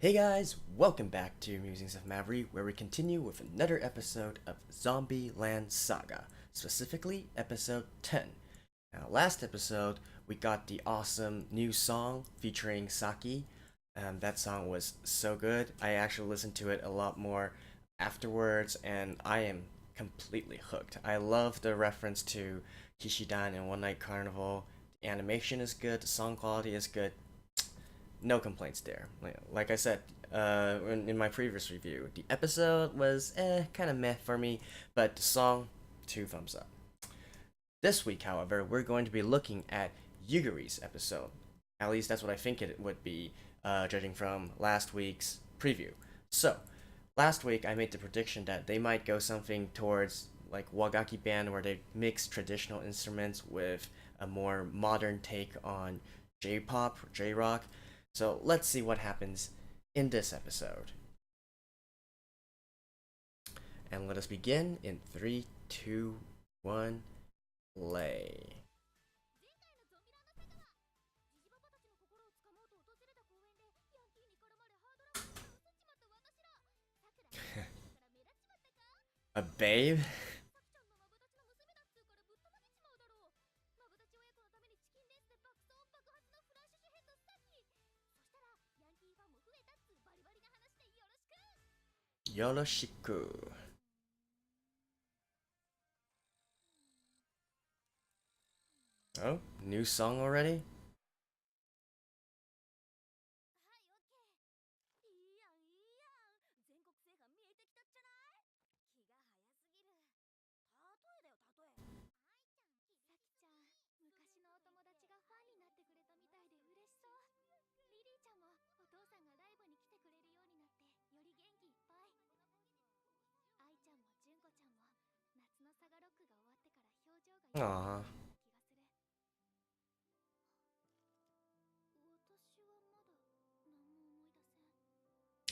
Hey guys, welcome back to Musings of Maverick, where we continue with another episode of ZombieLand Saga, specifically episode 10. Now, last episode, we got the awesome new song featuring Saki. That song was so good. I actually listened to it a lot more afterwards, and I am completely hooked. I love the reference to Kishidan and One Night Carnival. The animation is good, the song quality is good. No complaints there. Like I said in my previous review, the episode was kind of meh for me, but the song, 2 thumbs up. This week, however, we're going to be looking at Yuguri's episode. At least that's what I think it would be, judging from last week's preview. So, last week I made the prediction that they might go something towards like Wagaki Band, where they mix traditional instruments with a more modern take on J-pop or J-rock. So let's see what happens in this episode. And let us begin in 3, 2, 1, play. A babe? Yoroshiku. Oh, new song already? Aww.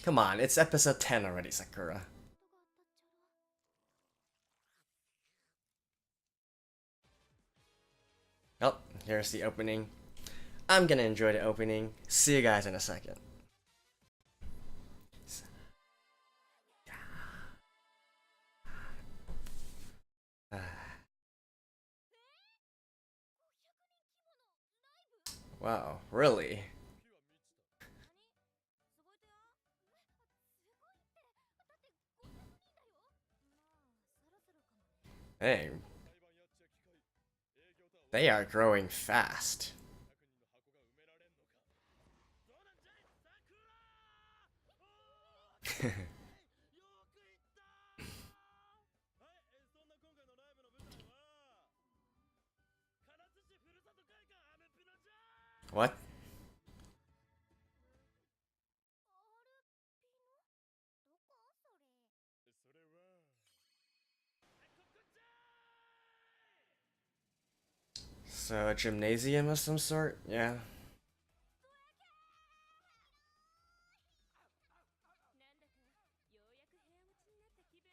Come on, it's episode 10 already, Sakura. Oh, here's the opening. I'm gonna enjoy the opening. See you guys in a second. Wow, really? Hey, they are growing fast. What? So, a gymnasium of some sort? Yeah.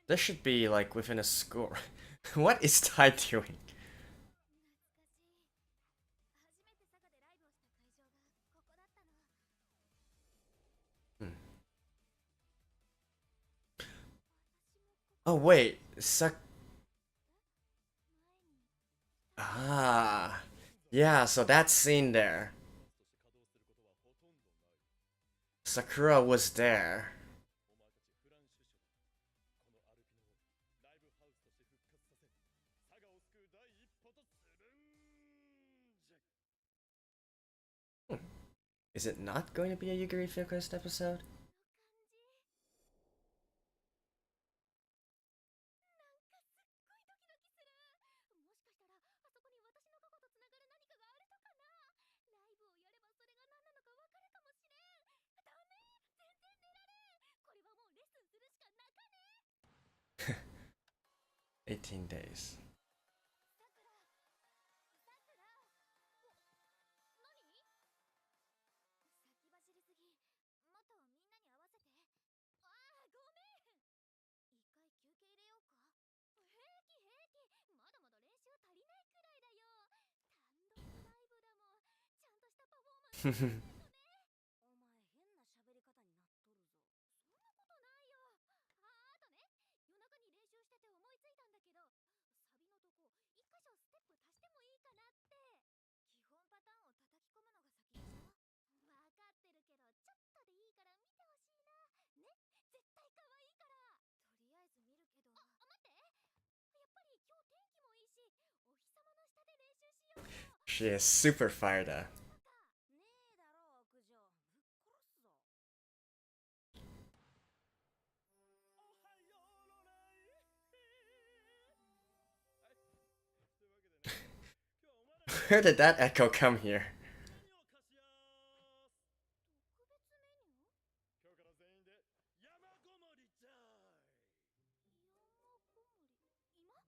This should be like within a school. What is Tai doing? Hmm. Oh wait, Ah, yeah. So that scene there, Sakura was there. Hmm. Is it not going to be a Yuguri focused episode? $18. She is super fired up. Where did that echo come here?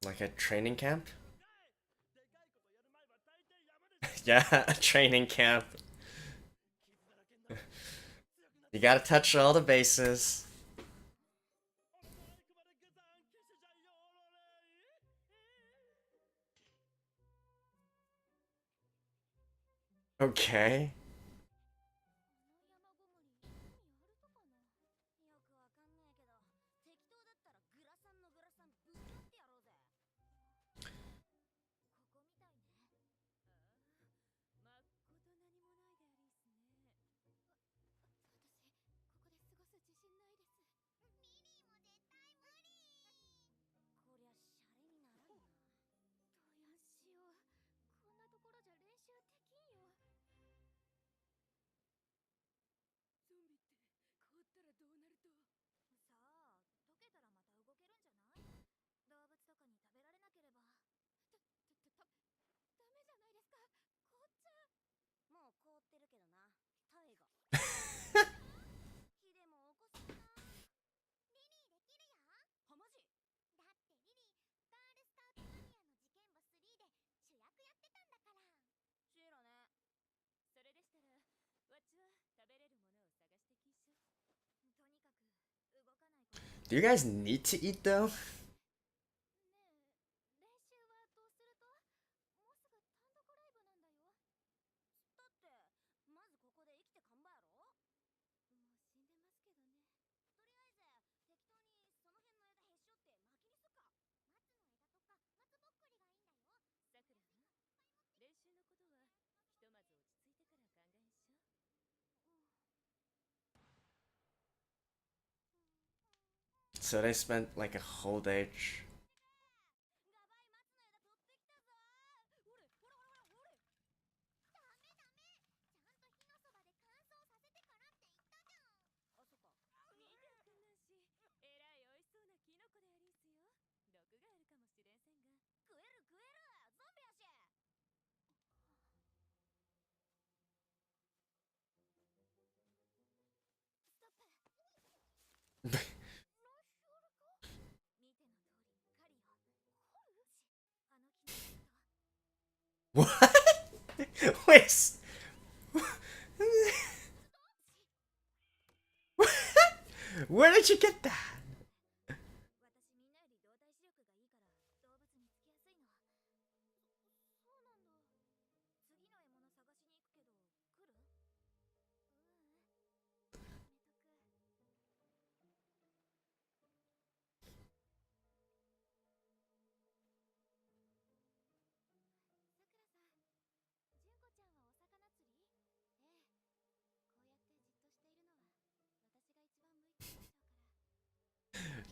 Like a training camp? Yeah, a training camp. You gotta touch all the bases. Okay. Do you guys need to eat though? So they spent like a whole day. What? Wait. Where did you get that?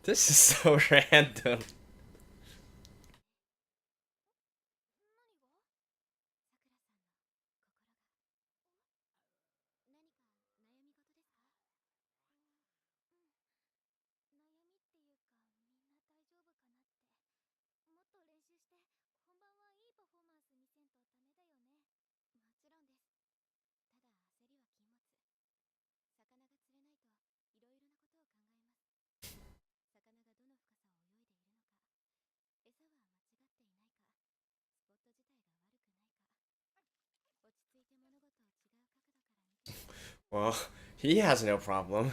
This is so random. Well, he has no problem.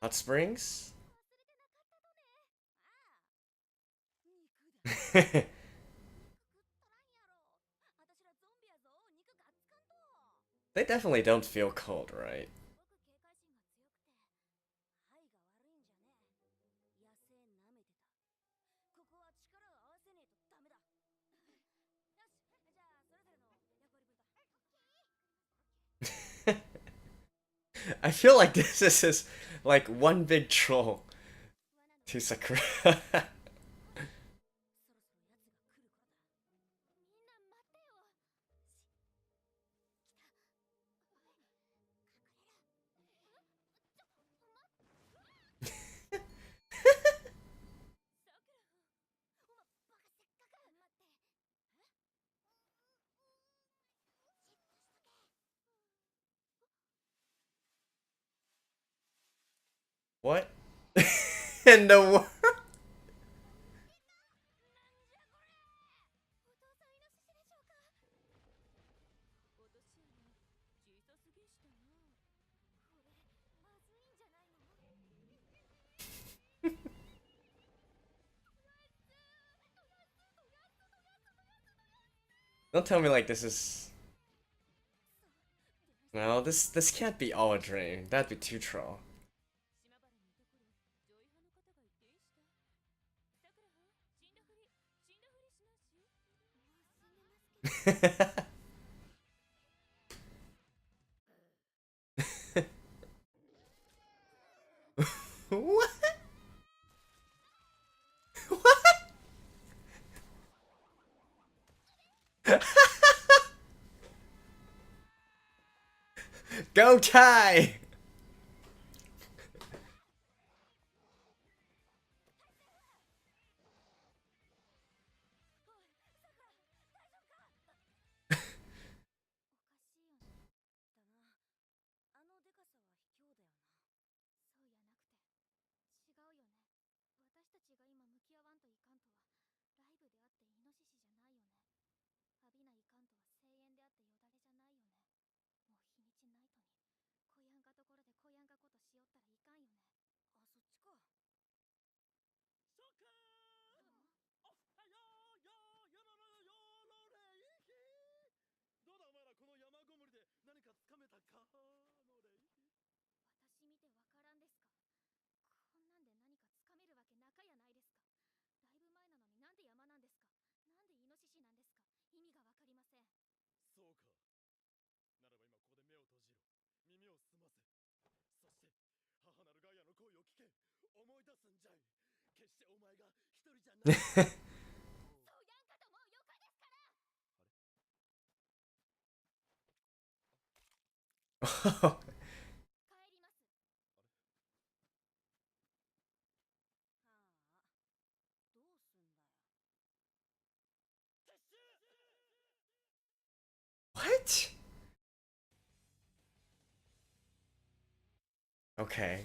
Hot Springs? They definitely don't feel cold, right? I feel like this is like one big troll to Sakura. What in the world? Don't tell me like this is. No, this can't be all a dream. That'd be too troll. What? What? Go tie! What? Okay.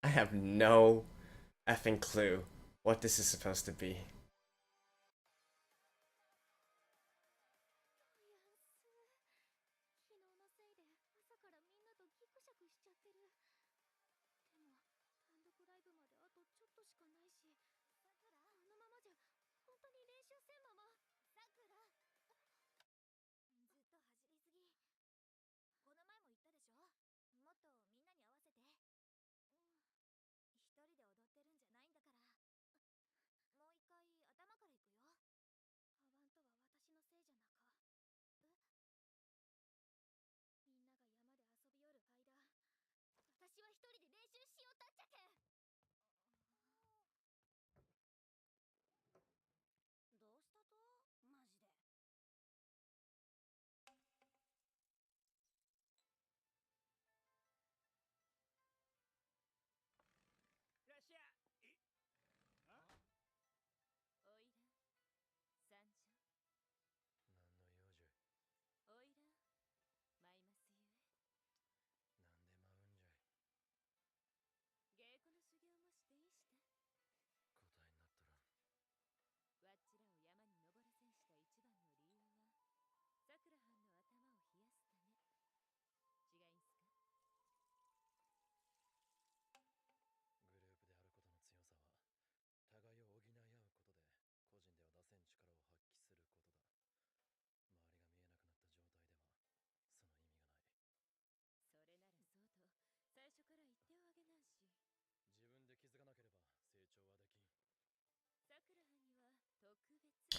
I have no effing clue what this is supposed to be.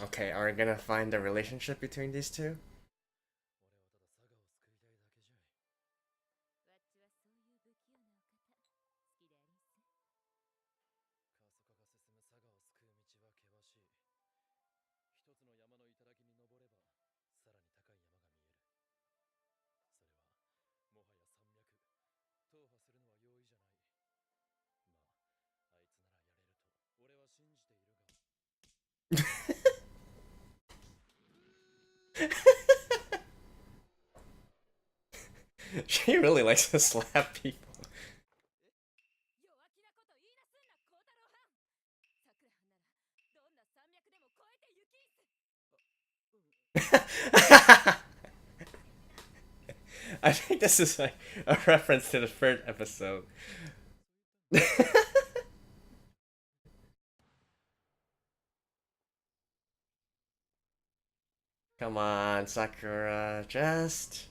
Okay, are we gonna find the relationship between these two? She really likes to slap people. I think this is like a reference to the third episode. Come on, Sakura, just.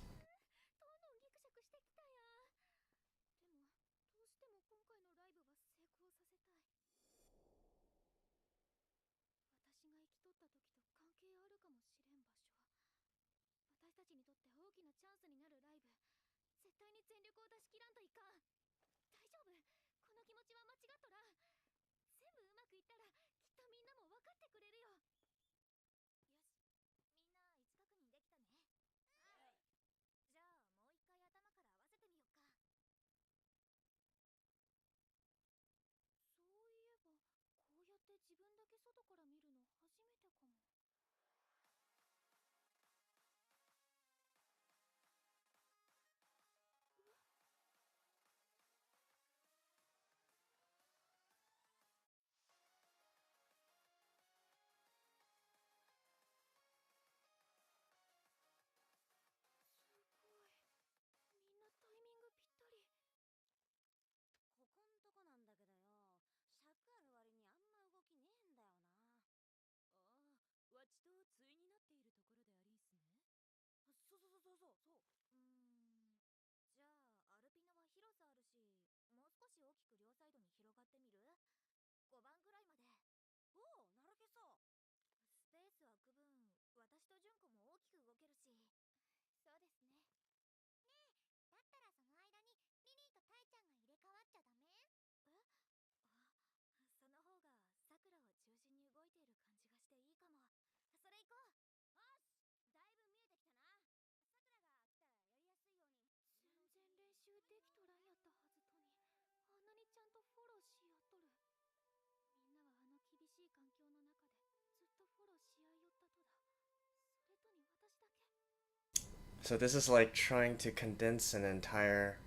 So this is like trying to condense an entire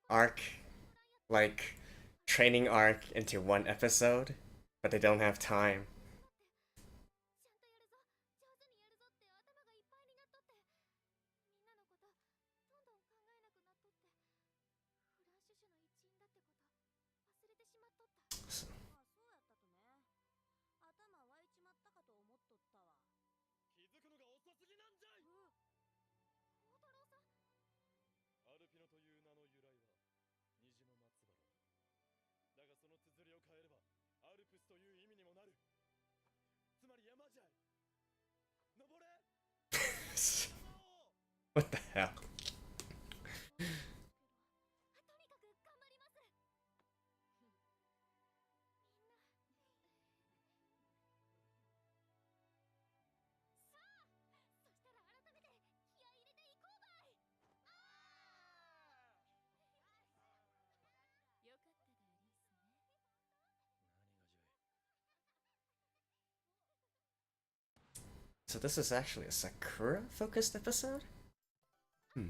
arc, like training arc, into one episode, but they don't have time. What the hell? So this is actually a Sakura focused episode? Hmm.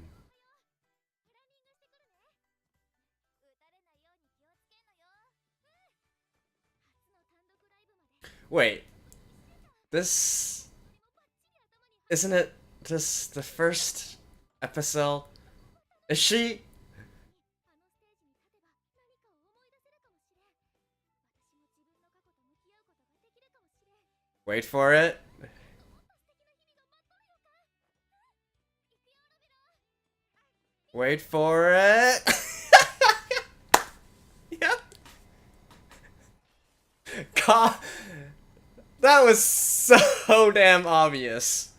Wait, this isn't it this the first episode? Is she? Wait for it. Wait for it. Yep. god! That was so damn obvious.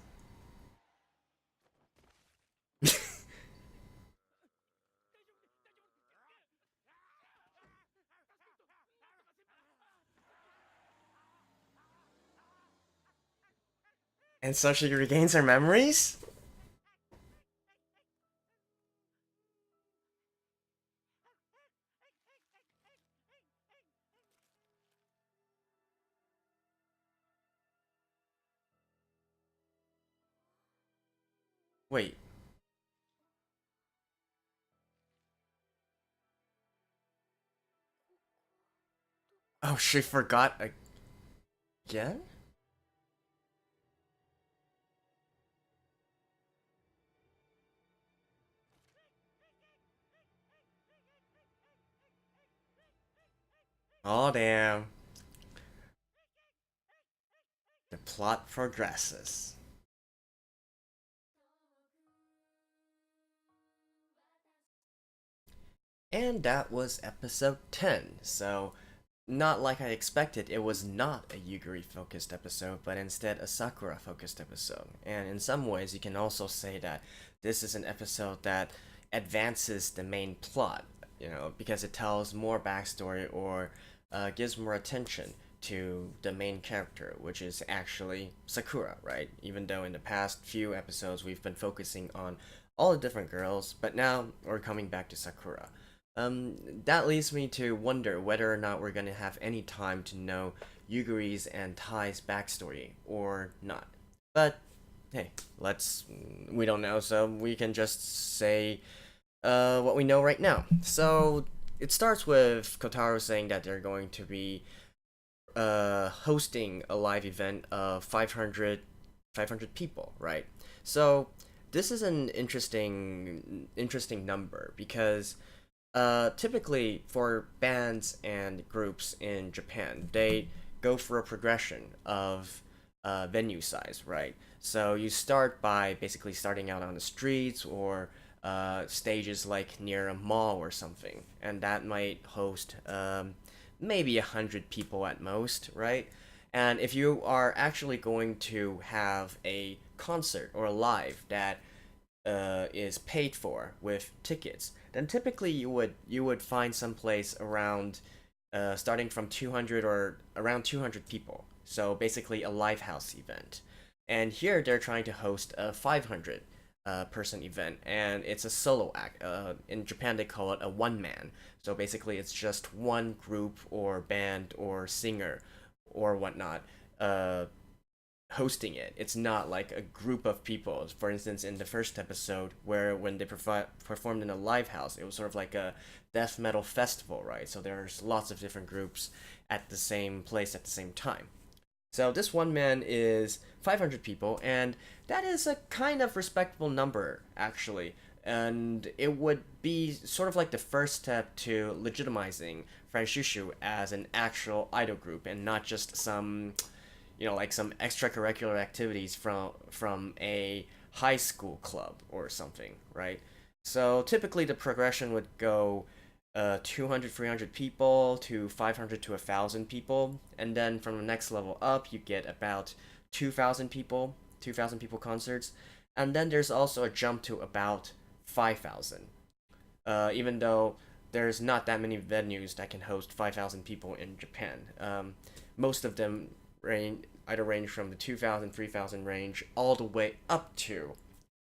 And so she regains her memories? Wait. Oh, she forgot again? Oh, damn. The plot progresses. And that was episode 10. So, not like I expected, it was not a Yuguri focused episode, but instead a Sakura focused episode. And in some ways, you can also say that this is an episode that advances the main plot, because it tells more backstory or gives more attention to the main character, which is actually Sakura, right? Even though in the past few episodes we've been focusing on all the different girls, but now we're coming back to Sakura. That leads me to wonder whether or not we're gonna have any time to know Yuguri's and Tai's backstory or not. But hey, we don't know, so we can just say what we know right now. So it starts with Kotaro saying that they're going to be hosting a live event of 500 people, right? So this is an interesting number because typically for bands and groups in Japan, they go for a progression of venue size, right? So you start by basically starting out on the streets or stages like near a mall or something, and that might host maybe 100 people at most, right? And if you are actually going to have a concert or a live that is paid for with tickets, then typically you would find some place around starting from 200 or around 200 people. So basically a live house event. And here they're trying to host a 500 person event, and it's a solo act. In Japan they call it a one man. So basically it's just one group or band or singer or whatnot hosting it. It's not like a group of people. For instance, in the first episode, where when they performed in a live house, it was sort of like a death metal festival, right? So there's lots of different groups at the same place at the same time. So this one man is 500 people, and that is a kind of respectable number, actually. And it would be sort of like the first step to legitimizing French Shushu as an actual idol group and not just some like some extracurricular activities from a high school club or something, right? So typically the progression would go 200, 300 people to 500 to 1,000 people, and then from the next level up, you get about 2,000 people concerts, and then there's also a jump to about 5,000. Even though there's not that many venues that can host 5,000 people in Japan. Most of them either range from the 2,000, 3,000 range all the way up to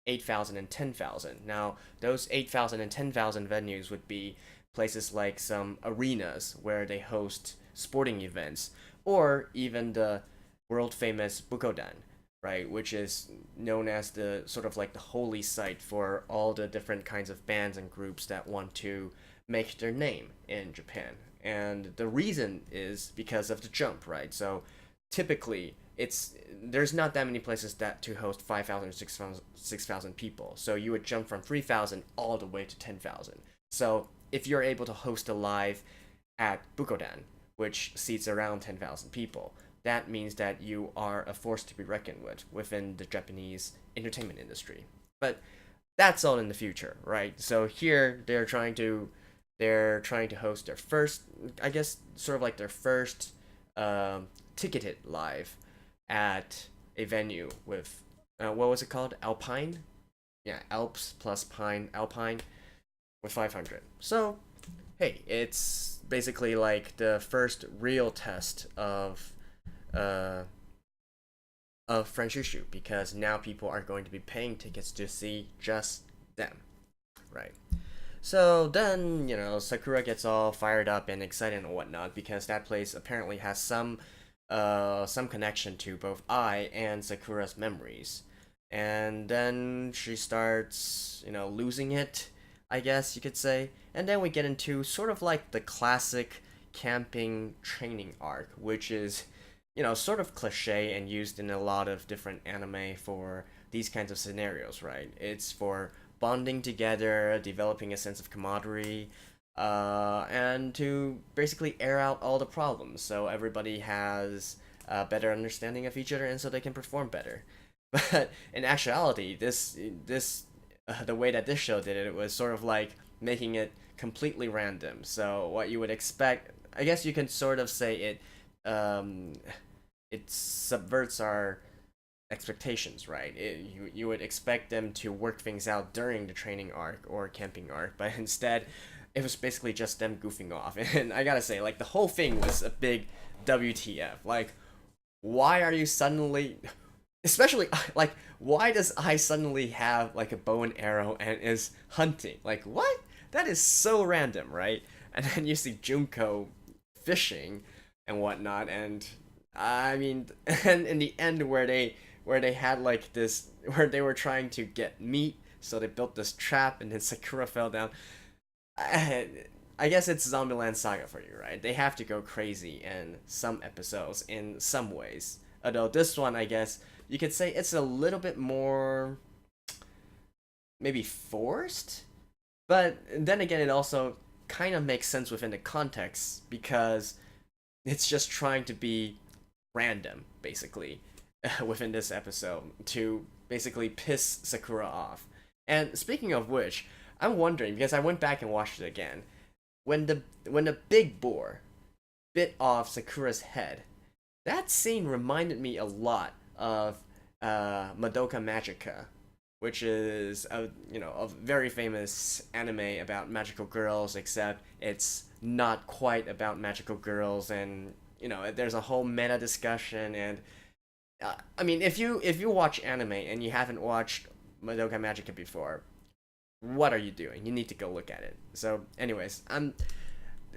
8,000 and 10,000. Now, those 8,000 and 10,000 venues would be places like some arenas where they host sporting events, or even the world famous Bukodan, right, which is known as the sort of like the holy site for all the different kinds of bands and groups that want to make their name in Japan. And the reason is because of the jump, right? So typically there's not that many places that to host 5,000 or 6,000 people. So you would jump from 3,000 all the way to 10,000. So if you're able to host a live at Bukodan, which seats around 10,000 people, that means that you are a force to be reckoned with within the Japanese entertainment industry. But that's all in the future, right? So here they're trying to host their first, I guess, sort of like their first ticketed live at a venue with what was it called? Alpine? Yeah, Alps plus Pine, Alpine with 500. So, hey, it's basically like the first real test uh of french issue because now people are going to be paying tickets to see just them, right? So then, Sakura gets all fired up and excited and whatnot because that place apparently has some connection to both I and Sakura's memories. And then she starts, losing it, I guess you could say. And then we get into sort of like the classic camping training arc, which is, sort of cliche and used in a lot of different anime for these kinds of scenarios, right? It's for bonding together, developing a sense of camaraderie, and to basically air out all the problems so everybody has a better understanding of each other and so they can perform better. But in actuality, the way that this show did it was sort of like making it completely random. So what you would expect, I guess you can sort of say it subverts our expectations, right? You would expect them to work things out during the training arc or camping arc, but instead it was basically just them goofing off. And I gotta say, like, the whole thing was a big WTF. Like, why are you suddenly, especially like, why does I suddenly have like a bow and arrow and is hunting? Like, what? That is so random, right? And then you see Junko fishing and whatnot, and I mean, and in the end where they had like this, where they were trying to get meat, so they built this trap, and then Sakura fell down. I guess it's ZombieLand Saga for you, right? They have to go crazy in some episodes in some ways. Although this one, I guess you could say it's a little bit more maybe forced, but then again, it also kind of makes sense within the context because it's just trying to be random, basically, within this episode to basically piss Sakura off. And speaking of which, I'm wondering because I went back and watched it again. When the big boar bit off Sakura's head, that scene reminded me a lot of Madoka Magica, which is a very famous anime about magical girls, except it's not quite about magical girls, and there's a whole meta discussion. And I mean, if you watch anime and you haven't watched Madoka Magica before, what are you doing? You need to go look at it. So, anyways,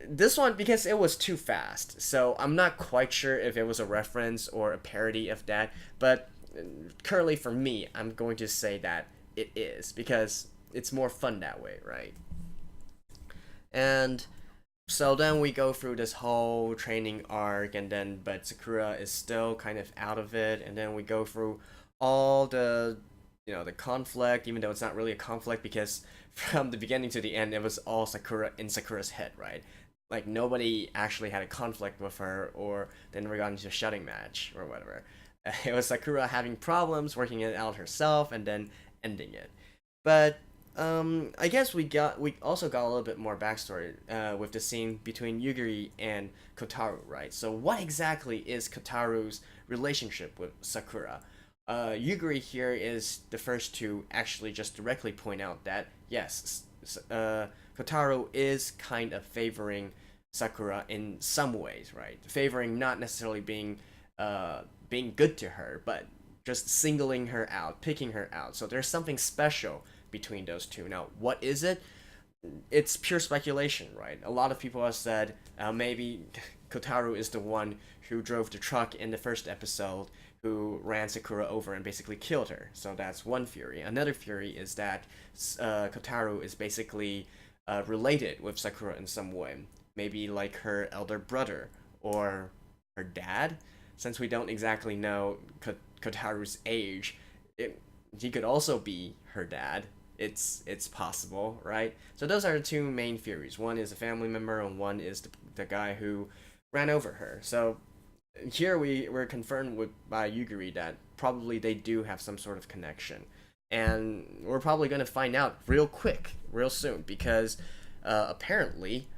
this one, because it was too fast, so I'm not quite sure if it was a reference or a parody of that, but currently for me, I'm going to say that it is because it's more fun that way, right? And so then we go through this whole training arc, and then but Sakura is still kind of out of it, and then we go through all the conflict, even though it's not really a conflict because from the beginning to the end it was all Sakura in Sakura's head, right? Like nobody actually had a conflict with her, or they never got into a shouting match or whatever. It was Sakura having problems, working it out herself, and then ending it. But I guess we also got a little bit more backstory with the scene between Yugiri and Kotaru, right? So what exactly is Kotaru's relationship with Sakura? Yugiri here is the first to actually just directly point out that yes, Kotaru is kind of favoring Sakura in some ways, right? Favoring not necessarily being good to her, but just singling her out, picking her out. So there's something special between those two. Now, what is it? It's pure speculation, right? A lot of people have said maybe Kotaru is the one who drove the truck in the first episode, who ran Sakura over and basically killed her. So that's one theory. Another theory is that Kotaru is basically related with Sakura in some way. Maybe like her elder brother or her dad. Since we don't exactly know Kotaru's age, he could also be her dad. It's possible, right? So those are the two main theories. One is a family member, and one is the guy who ran over her. So here we're confirmed by Yugiri that probably they do have some sort of connection, and we're probably going to find out real quick, real soon, because apparently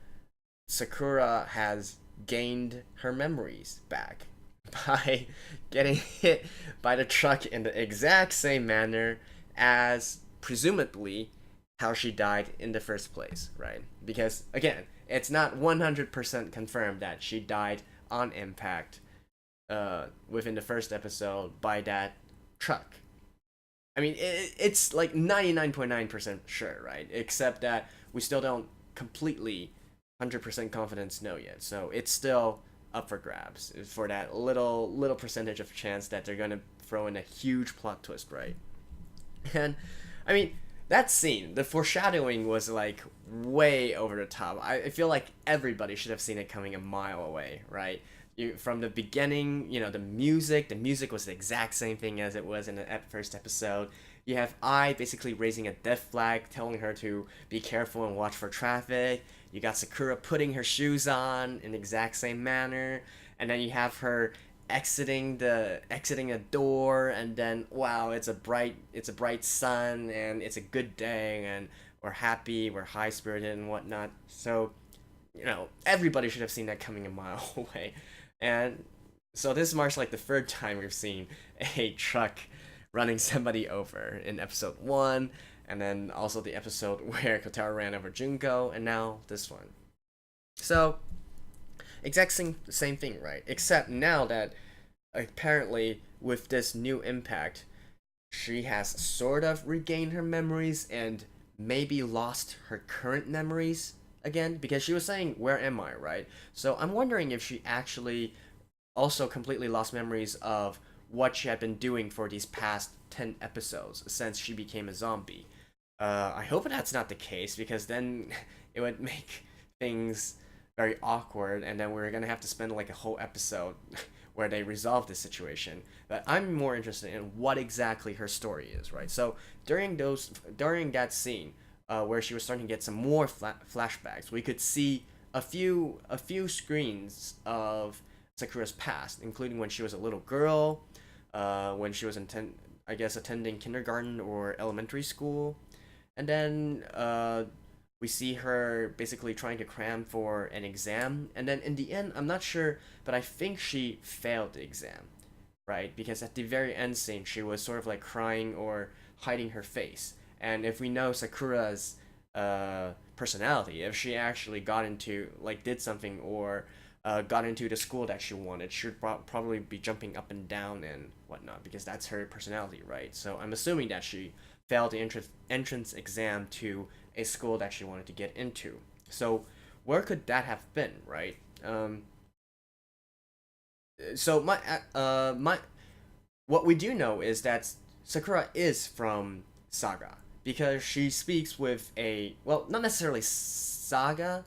Sakura has gained her memories back by getting hit by the truck in the exact same manner as presumably how she died in the first place, right? Because again, it's not 100% confirmed that she died on impact within the first episode by that truck. I mean, it's like 99.9% sure, right? Except that we still don't completely 100% confidence know yet. So it's still up for grabs for that little percentage of chance that they're gonna throw in a huge plot twist, right? And I mean, that scene, the foreshadowing was like way over the top. I feel like everybody should have seen it coming a mile away, right? From the beginning, the music was the exact same thing as it was in the first episode. You have I basically raising a death flag, telling her to be careful and watch for traffic. You got Sakura putting her shoes on in the exact same manner, and then you have her exiting a door, and then wow, it's a bright sun, and it's a good day, and we're happy, we're high spirited and whatnot. So everybody should have seen that coming a mile away. And so this marks like the third time we've seen a truck running somebody over in episode 1, and then also the episode where Kotaro ran over Junko, and now this one. So, exact same thing, right? Except now that apparently with this new impact, she has sort of regained her memories and maybe lost her current memories again, because she was saying, "Where am I?" Right? So I'm wondering if she actually also completely lost memories of what she had been doing for these past 10 episodes since she became a zombie. I hope that's not the case, because then it would make things very awkward, and then we're gonna have to spend like a whole episode where they resolve this situation. But I'm more interested in what exactly her story is, right? So during that scene, where she was starting to get some more flashbacks, we could see a few screens of Sakura's past, including when she was a little girl, when she was attending kindergarten or elementary school, and then we see her basically trying to cram for an exam, and then in the end, I'm not sure, but I think she failed the exam, right? Because at the very end scene, she was sort of like crying or hiding her face. And if we know Sakura's personality, if she actually did something, or got into the school that she wanted, she'd probably be jumping up and down and whatnot, because that's her personality, right? So I'm assuming that she failed the entrance exam to a school that she wanted to get into. So where could that have been, right? So my what we do know is that Sakura is from Saga, because she speaks with not necessarily Saga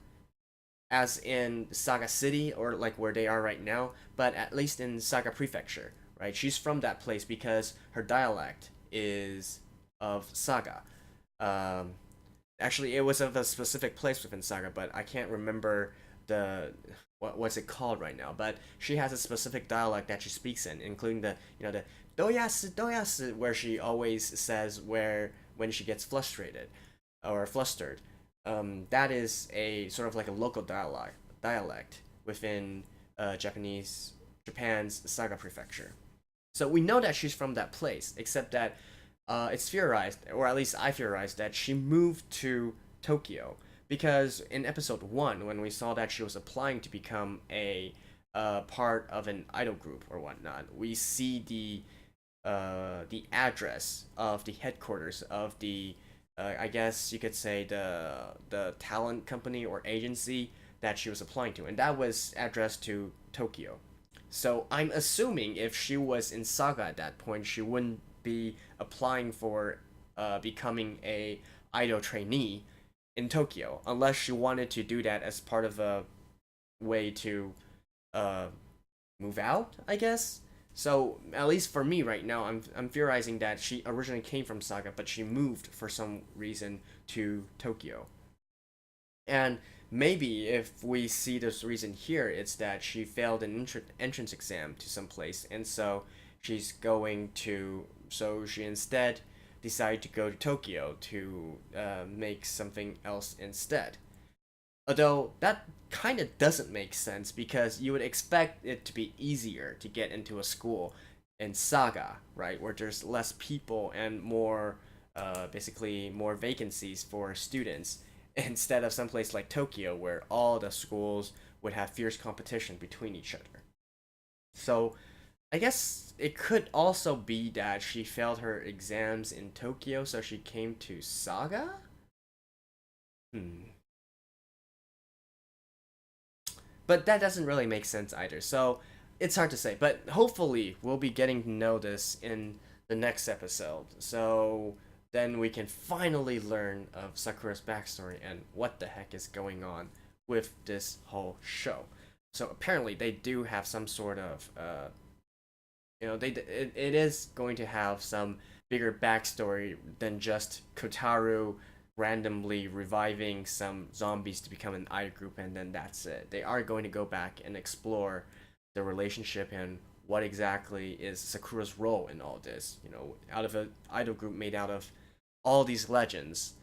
as in Saga City or like where they are right now, but at least in Saga Prefecture, right? She's from that place because her dialect is of Saga. Actually, it was of a specific place within Saga, but I can't remember what's it called right now. But she has a specific dialect that she speaks in, including the doyasu doyasu, where she always says when she gets frustrated or flustered. That is a sort of like a local dialect within Japan's Saga Prefecture. So we know that she's from that place, except that it's theorized, or at least I theorized, that she moved to Tokyo because in episode 1, when we saw that she was applying to become a part of an idol group or whatnot, we see the address of the headquarters of the I guess you could say the talent company or agency that she was applying to, and that was addressed to Tokyo. So I'm assuming if she was in Saga at that point, she wouldn't be applying for becoming a idol trainee in Tokyo, unless she wanted to do that as part of a way to uh, move out, I guess. So at least for me right now, I'm theorizing that she originally came from Saga, but she moved for some reason to Tokyo. And maybe if we see this reason here, it's that she failed an entrance exam to some place, and so she instead decided to go to Tokyo to make something else instead. Although that kind of doesn't make sense because you would expect it to be easier to get into a school in Saga, right, where there's less people and more, basically more vacancies for students, instead of someplace like Tokyo where all the schools would have fierce competition between each other. So I guess it could also be that she failed her exams in Tokyo, so she came to Saga? Hmm. But that doesn't really make sense either. So it's hard to say. But hopefully we'll be getting to know this in the next episode. So then we can finally learn of Sakura's backstory and what the heck is going on with this whole show. So apparently they do have some sort of it is going to have some bigger backstory than just Kotaru randomly reviving some zombies to become an idol group and then that's it. They are going to go back and explore the relationship and what exactly is Sakura's role in all this. Out of an idol group made out of all these legends,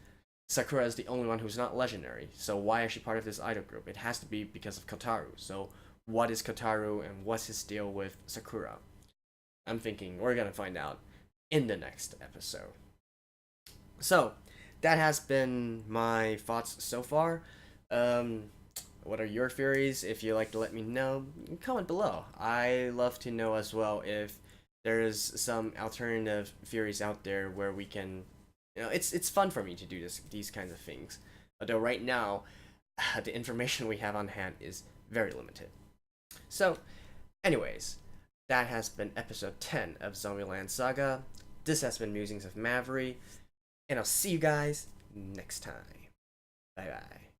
Sakura is the only one who's not legendary. So why is she part of this idol group? It has to be because of Kotaru. So what is Kotaru and what's his deal with Sakura? I'm thinking we're gonna find out in the next episode. So that has been my thoughts so far. What are your theories? If you'd like to let me know, comment below. I love to know as well if there is some alternative theories out there where we can, it's fun for me to do these kinds of things. Although right now, the information we have on hand is very limited. So, anyways, that has been episode 10 of ZombieLand Saga. This has been Musings of Maverick, and I'll see you guys next time. Bye bye.